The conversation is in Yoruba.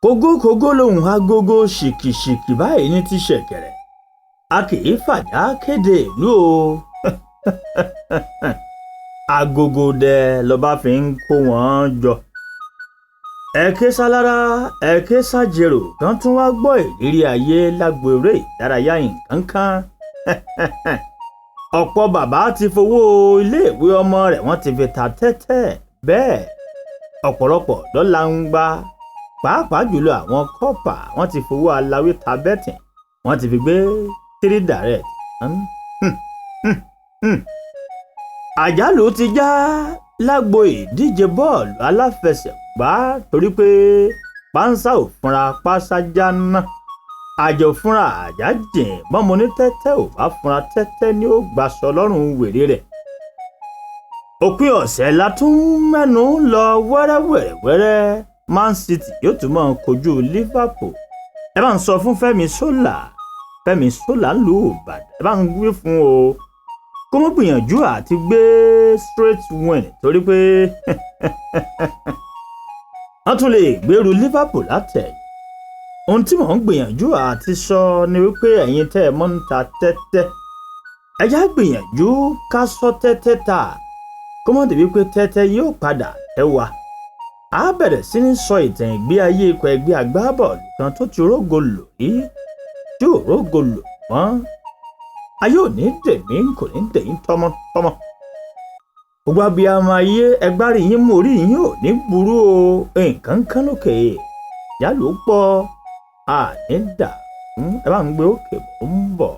kógókógó lòun agogo ṣìkìṣìkì báyìí ní ti ṣẹ̀kẹ̀rẹ̀ a kì í fàjà kéde ìlú o agogo dẹ lọba fi ń kó wọn jọ ẹ̀kẹ́ sálára ẹ̀kẹ́ sájèrò kan tún wá gbọ́ ìrírí ayé lágbo eré ìdárayá nǹkan kan ọ̀pọ̀ bàbá ti fowó iléèwé ọmọ rẹ̀ wọ́n ti fi ta tẹ́tẹ́ bẹ́ẹ̀ ọ̀pọ̀lọpọ̀ dọ́là ń gbá pàápàá jùlọ àwọn kọ́pà wọ́n ti fowó aláwí ta bẹ́tìn wọ́n ti fi gbé 3 direct. àjálù ti já lágbo ìdíje bọ́ọ̀lù aláfẹsẹ̀gbá torí pé pánsá ò fúnra pásájá náà àjọ fúnra àjá jìn bọ́mọ ní tẹ́tẹ́ ò bá fúnra tẹ́tẹ́ ni ó gbaṣọ lọ́rùn wèrè rẹ̀. òpin ọ̀sẹ̀ la tún mẹ́nu lọ wẹ́rẹ́wẹ́rẹ́wẹ́rẹ́ Man City yóò tún máa kojú Liverpool ẹ bá ń sọ fún Fẹ́mi Sọ́là lù Ìbàdàn ẹ bá ń wí fún o kó mọ́ gbìyànjú àti gbé straight win torí pé wọ́n tún lè gbèrú Liverpool látẹ̀yìn. ohun tí mò ń gbìyànjú àti sọ ni wípé ẹ̀yin tẹ́ ẹ mọ́ ń ta tẹ́tẹ́ ẹ já gbìyànjú ká sọ tẹ́tẹ́ ta kó mọ́ débi pé tẹ́tẹ́ yóò padà ẹ wá. a bẹ̀rẹ̀ sí ní sọ ìtàn ìgbé ayé ikọ̀ ẹgbẹ́ agbábọ́ọ̀lù kan tó ti rógo lò rí tí ò rógo lò wọ́n ayé ò ní dèmí kò ní dèyín tọmọtọmọ. gbogbo abiyamọ ayé ẹgbárí yín mú orí yín ò ní burú o nǹkan kan lókè yálò pọ̀ àní dà ẹ bá ń gbé òkè mò ń bọ̀.